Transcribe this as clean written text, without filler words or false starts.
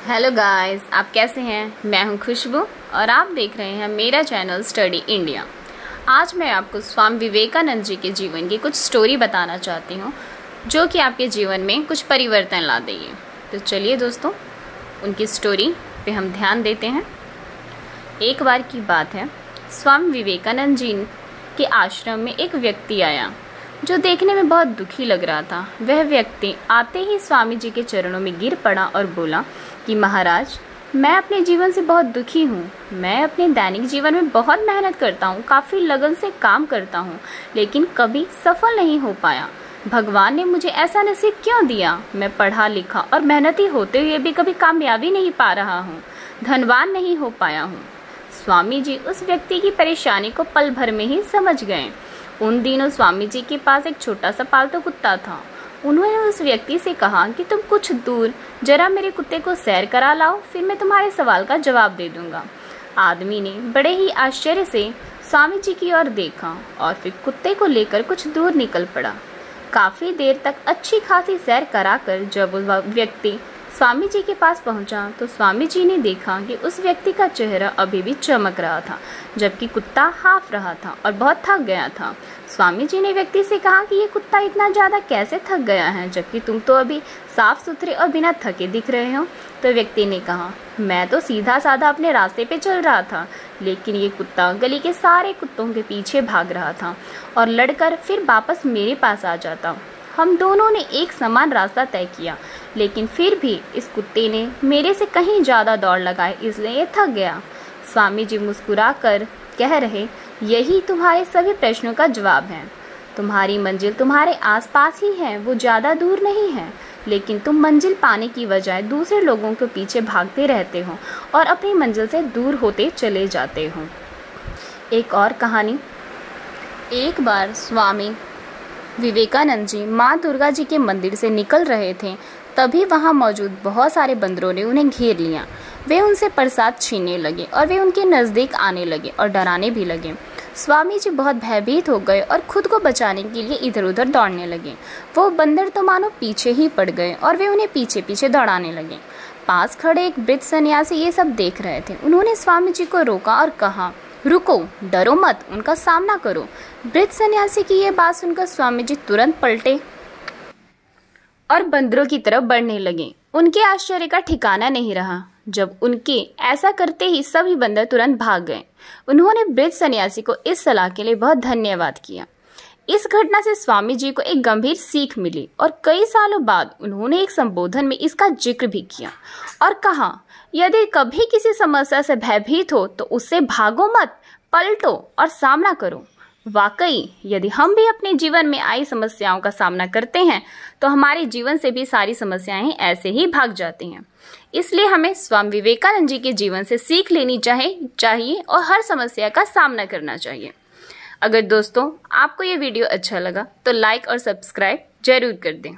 Hello guys, आप कैसे हैं। मैं हूं खुशबू और आप देख रहे हैं मेरा चैनल स्टडी इंडिया। आज मैं आपको स्वामी विवेकानंद जी के जीवन की कुछ स्टोरी बताना चाहती हूं जो कि आपके जीवन में कुछ परिवर्तन ला देगी। तो चलिए दोस्तों, उनकी स्टोरी पे हम ध्यान देते हैं। एक बार की बात है, स्वामी विवेकानंद जी के आश्रम में एक व्यक्ति आया जो देखने में बहुत दुखी लग रहा था। वह व्यक्ति आते ही स्वामी जी के चरणों में गिर पड़ा और बोला कि महाराज, मैं अपने जीवन से बहुत दुखी हूँ। मैं अपने दैनिक जीवन में बहुत मेहनत करता हूँ, काफ़ी लगन से काम करता हूँ, लेकिन कभी सफल नहीं हो पाया। भगवान ने मुझे ऐसा नसीब क्यों दिया। मैं पढ़ा लिखा और मेहनती होते हुए भी कभी कामयाबी नहीं पा रहा हूँ, धनवान नहीं हो पाया हूँ। स्वामी जी उस व्यक्ति की परेशानी को पल भर में ही समझ गए। उन दिनों स्वामी जी के पास एक छोटा सा पालतू कुत्ता था। उन्होंने उस व्यक्ति से कहा कि तुम कुछ दूर जरा मेरे कुत्ते को सैर करा लाओ, फिर मैं तुम्हारे सवाल का जवाब दे दूंगा। आदमी ने बड़े ही आश्चर्य से स्वामी जी की ओर देखा और फिर कुत्ते को लेकर कुछ दूर निकल पड़ा। काफी देर तक अच्छी खासी सैर कराकर जब वह व्यक्ति स्वामी जी के पास पहुंचा तो स्वामी जी ने देखा कि उस व्यक्ति का चेहरा अभी भी चमक रहा था, जबकि कुत्ता हाफ रहा था और बहुत थक गया था। स्वामी जी ने व्यक्ति से कहा कि ये कुत्ता इतना ज़्यादा कैसे थक गया है, जबकि तुम तो अभी साफ सुथरे और बिना थके दिख रहे हो। तो व्यक्ति ने कहा, मैं तो सीधा साधा अपने रास्ते पे चल रहा था, लेकिन ये कुत्ता गली के सारे कुत्तों के पीछे भाग रहा था और लड़कर फिर वापस मेरे पास आ जाता। हम दोनों ने एक समान रास्ता तय किया, लेकिन फिर भी इस कुत्ते ने मेरे से कहीं ज़्यादा दौड़ लगाई, इसलिए ये थक गया। स्वामी जी मुस्कुराकर कह रहे, यही तुम्हारे सभी प्रश्नों का जवाब है। तुम्हारी मंजिल तुम्हारे आसपास ही है, वो ज़्यादा दूर नहीं है, लेकिन तुम मंजिल पाने की बजाय दूसरे लोगों के पीछे भागते रहते हो और अपनी मंजिल से दूर होते चले जाते हो। एक और कहानी। एक बार स्वामी विवेकानंद जी माँ दुर्गा जी के मंदिर से निकल रहे थे, तभी वहाँ मौजूद बहुत सारे बंदरों ने उन्हें घेर लिया। वे उनसे प्रसाद छीनने लगे और वे उनके नज़दीक आने लगे और डराने भी लगे। स्वामी जी बहुत भयभीत हो गए और खुद को बचाने के लिए इधर उधर दौड़ने लगे। वो बंदर तो मानो पीछे ही पड़ गए और वे उन्हें पीछे पीछे दौड़ाने लगे। पास खड़े एक वृद्ध सन्यासी ये सब देख रहे थे। उन्होंने स्वामी जी को रोका और कहा, रुको, डरो मत, उनका सामना करो। वृद्ध सन्यासी की ये बात सुनकर स्वामी जी तुरंत पलटे और बंदरों की तरफ बढ़ने लगे। उनके आश्चर्य का ठिकाना नहीं रहा जब उनके ऐसा करते ही सभी बंदर तुरंत भाग गए। उन्होंने वृद्ध सन्यासी को इस सलाह के लिए बहुत धन्यवाद किया। इस घटना से स्वामी जी को एक गंभीर सीख मिली और कई सालों बाद उन्होंने एक संबोधन में इसका जिक्र भी किया और कहा, यदि कभी किसी समस्या से भयभीत हो तो उससे भागो मत, पलटो और सामना करो। वाकई यदि हम भी अपने जीवन में आई समस्याओं का सामना करते हैं तो हमारे जीवन से भी सारी समस्याएं ऐसे ही भाग जाती हैं। इसलिए हमें स्वामी विवेकानंद जी के जीवन से सीख लेनी चाहिए और हर समस्या का सामना करना चाहिए। अगर दोस्तों आपको ये वीडियो अच्छा लगा तो लाइक और सब्सक्राइब जरूर कर दें।